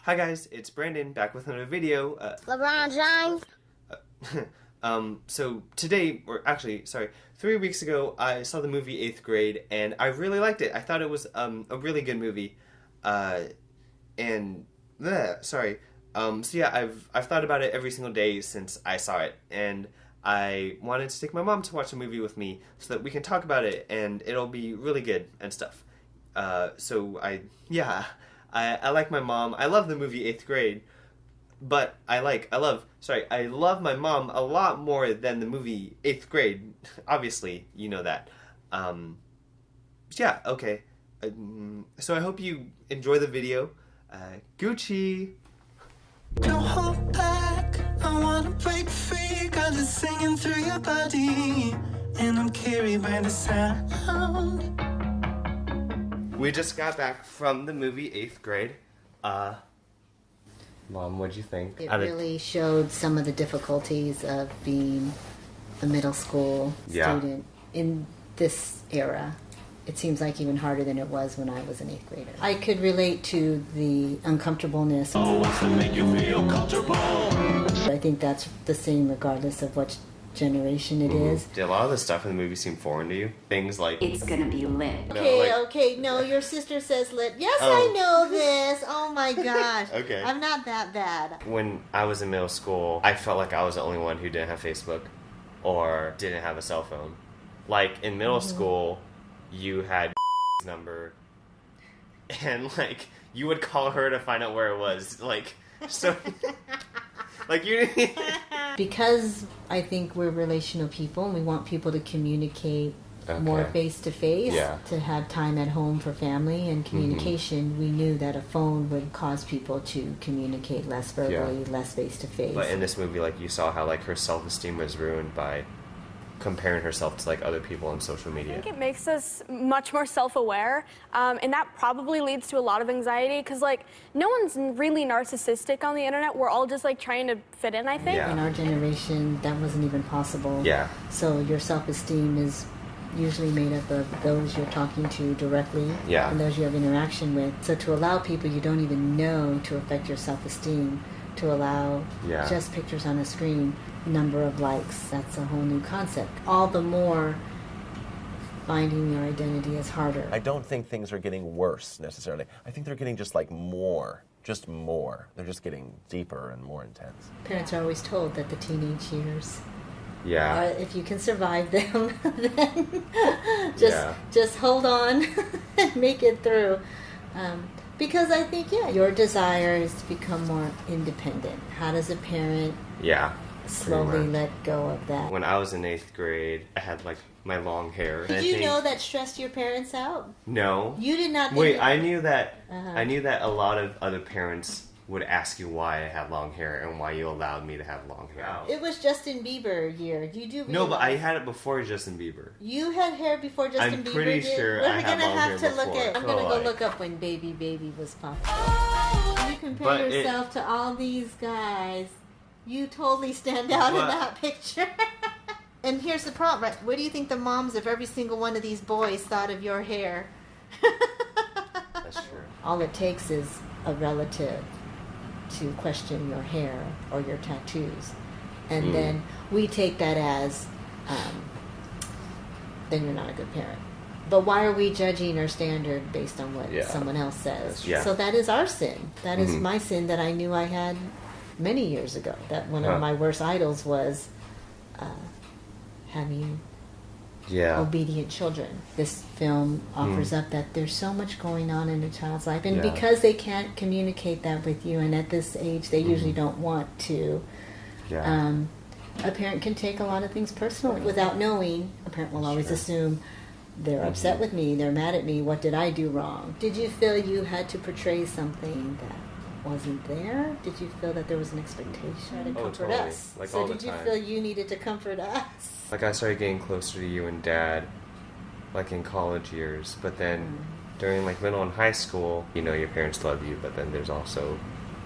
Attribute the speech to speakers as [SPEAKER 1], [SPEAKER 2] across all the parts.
[SPEAKER 1] Hi guys, it's Brandon back with another video.
[SPEAKER 2] LeBron James.
[SPEAKER 1] So today, or actually, sorry, 3 weeks ago, I saw the movie 8th Grade, and I really liked it. I thought it was a really good movie. So yeah, I've thought about it every single day since I saw it, and I wanted to take my mom to watch a movie with me so that we can talk about it, and it'll be really good and stuff. I like my mom. I love the movie 8th Grade, but I love my mom a lot more than the movie 8th Grade. Obviously, you know that. Yeah, okay. So I hope you enjoy the video. Gucci!
[SPEAKER 3] Don't hold back, I wanna break free. Got it singing through your body, and I'm carried by the sound.
[SPEAKER 1] We just got back from the movie 8th Grade. Mom, what'd you think?
[SPEAKER 4] It really showed some of the difficulties of being a middle school student in this era. It seems like even harder than it was when I was an 8th grader. I could relate to the uncomfortableness.
[SPEAKER 3] Oh, what's to make you feel comfortable?
[SPEAKER 4] I think that's the same regardless of what generation it is.
[SPEAKER 1] Did a lot of the stuff in the movie seem foreign to you? Things like...
[SPEAKER 5] It's gonna be lit.
[SPEAKER 4] Okay, no, your sister says lit. Yes, I know this. Oh my gosh.
[SPEAKER 1] Okay.
[SPEAKER 4] I'm not that bad.
[SPEAKER 1] When I was in middle school, I felt like I was the only one who didn't have Facebook or didn't have a cell phone. Like, in middle school, you had number, and, like, you would call her to find out where it was. Like, so... Like you
[SPEAKER 4] Because I think we're relational people and we want people to communicate more face to face, to have time at home for family and communication. We knew that a phone would cause people to communicate less verbally, less face to face.
[SPEAKER 1] But in this movie, like, you saw how, like, her self-esteem was ruined by comparing herself to, like, other people on social media.
[SPEAKER 6] I think it makes us much more self-aware, and that probably leads to a lot of anxiety, because, like, no one's really narcissistic on the internet. We're all just, like, trying to fit in, I think.
[SPEAKER 4] In our generation, that wasn't even possible. So your self-esteem is usually made up of those you're talking to directly and those you have interaction with. So to allow people you don't even know to affect your self-esteem, to allow just pictures on a screen, number of likes, that's a whole new concept. All the more finding your identity is harder.
[SPEAKER 7] I don't think things are getting worse necessarily. I think they're getting just like more. They're just getting deeper and more intense.
[SPEAKER 4] Parents are always told that the teenage years, if you can survive them, then just hold on and make it through. Because I think, your desire is to become more independent. How does a parent slowly let go of that?
[SPEAKER 1] When I was in 8th grade, I had, like, my long hair.
[SPEAKER 4] Did you know that stressed your parents out?
[SPEAKER 1] No.
[SPEAKER 4] You did not think...
[SPEAKER 1] Wait, I knew that a lot of other parents would ask you why I had long hair and why you allowed me to have long hair.
[SPEAKER 4] It was Justin Bieber year. You do realize.
[SPEAKER 1] No, but I had it before Justin Bieber.
[SPEAKER 4] You had hair before Justin Bieber?
[SPEAKER 1] I'm pretty sure I had long hair before.
[SPEAKER 4] I'm gonna go look up when Baby was popular. You compare yourself to all these guys. You totally stand out in that picture. And here's the problem, right? What do you think the moms of every single one of these boys thought of your hair?
[SPEAKER 1] That's true.
[SPEAKER 4] All it takes is a relative to question your hair or your tattoos. And then we take that as, then you're not a good parent. But why are we judging our standard based on what someone else says? So that is our sin. That is my sin that I knew I had many years ago. That one of my worst idols was having obedient children. This film offers up that there's so much going on in a child's life, and because they can't communicate that with you, and at this age they usually don't want to, a parent can take a lot of things personally without knowing. A parent will always assume they're upset with me, they're mad at me, what did I do wrong? Did you feel you had to portray something that wasn't there? Did you feel that there was an expectation to comfort us?
[SPEAKER 1] Like,
[SPEAKER 4] so
[SPEAKER 1] all the
[SPEAKER 4] did you
[SPEAKER 1] time.
[SPEAKER 4] feel you needed to comfort us?
[SPEAKER 1] Like, I started getting closer to you and Dad, like, in college years. But then during, like, middle and high school, you know, your parents love you, but then there's also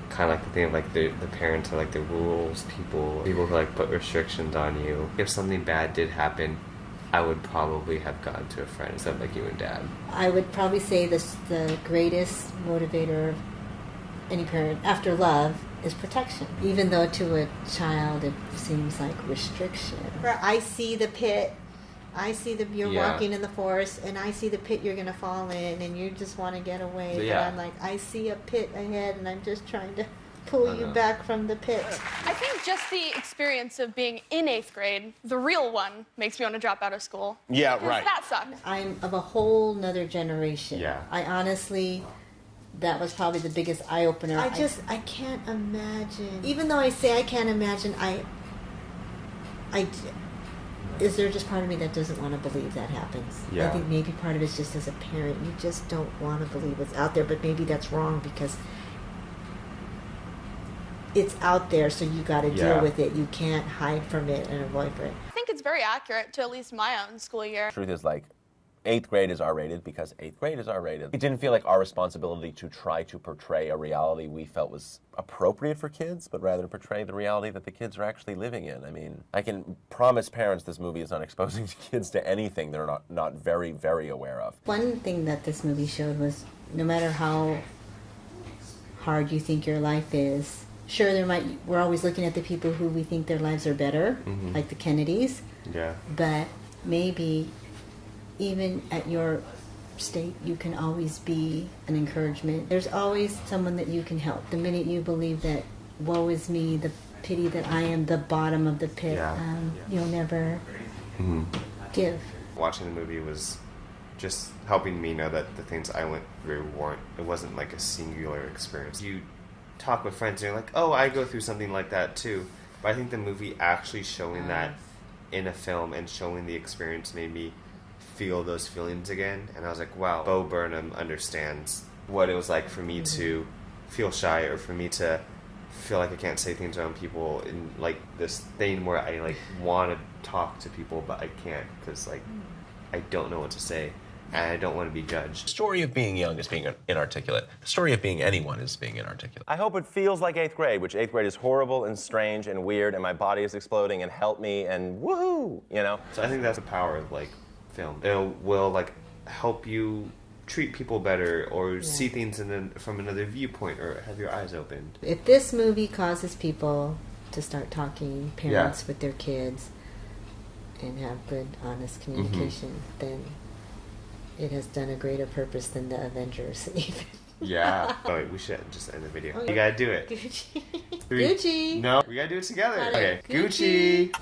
[SPEAKER 1] kind of like the thing of, like, the parents are, like, the rules people who, like, put restrictions on you. If something bad did happen, I would probably have gone to a friend instead of, like, you and Dad.
[SPEAKER 4] I would probably say the greatest motivator any parent, after love, is protection. Even though to a child it seems like restriction. I see the pit. I see you're walking in the forest, and I see the pit you're going to fall in, and you just want to get away. But I'm like, I see a pit ahead, and I'm just trying to pull you back from the pit.
[SPEAKER 6] I think just the experience of being in 8th grade, the real one, makes me want to drop out of school.
[SPEAKER 7] Yeah, right.
[SPEAKER 6] That sucks.
[SPEAKER 4] I'm of a whole nother generation.
[SPEAKER 1] Yeah.
[SPEAKER 4] I honestly, that was probably the biggest eye-opener. I can't imagine. Even though I say I can't imagine, is there just part of me that doesn't want to believe that happens?
[SPEAKER 1] Yeah.
[SPEAKER 4] I think maybe part of it's just as a parent, you just don't want to believe what's out there, but maybe that's wrong because it's out there, so you got to deal with it. You can't hide from it and avoid it.
[SPEAKER 6] I think it's very accurate to at least my own school year.
[SPEAKER 7] Truth is, like, 8th grade is R-rated because 8th grade is R-rated. It didn't feel like our responsibility to try to portray a reality we felt was appropriate for kids, but rather portray the reality that the kids are actually living in. I mean, I can promise parents this movie is not exposing kids to anything they're not very, very aware of.
[SPEAKER 4] One thing that this movie showed was no matter how hard you think your life is, sure, we're always looking at the people who we think their lives are better, like the Kennedys.
[SPEAKER 1] Yeah.
[SPEAKER 4] But maybe even at your state, you can always be an encouragement. There's always someone that you can help. The minute you believe that, woe is me, the pity that I am the bottom of the pit, you'll never give.
[SPEAKER 1] Watching the movie was just helping me know that the things I went through it wasn't like a singular experience. You talk with friends and you're like, oh, I go through something like that too. But I think the movie actually showing that in a film and showing the experience made me feel those feelings again. And I was like, wow, Bo Burnham understands what it was like for me to feel shy, or for me to feel like I can't say things around people, in like this thing where I like want to talk to people but I can't because like I don't know what to say. And I don't want to be judged.
[SPEAKER 7] The story of being young is being inarticulate. The story of being anyone is being inarticulate. I hope it feels like 8th grade, which 8th grade is horrible and strange and weird, and my body is exploding, and help me, and woohoo, you know?
[SPEAKER 1] So I think that's the power of like film. It will like help you treat people better, or see things from another viewpoint, or have your eyes opened.
[SPEAKER 4] If this movie causes people to start talking, parents with their kids, and have good, honest communication, then it has done a greater purpose than the Avengers, even.
[SPEAKER 1] Yeah. Oh, wait, we should just end the video. You gotta do it.
[SPEAKER 4] Gucci.
[SPEAKER 1] Three.
[SPEAKER 4] Gucci.
[SPEAKER 1] No, we gotta do it together.
[SPEAKER 4] Got
[SPEAKER 1] Okay.
[SPEAKER 4] it. Gucci.
[SPEAKER 1] Gucci.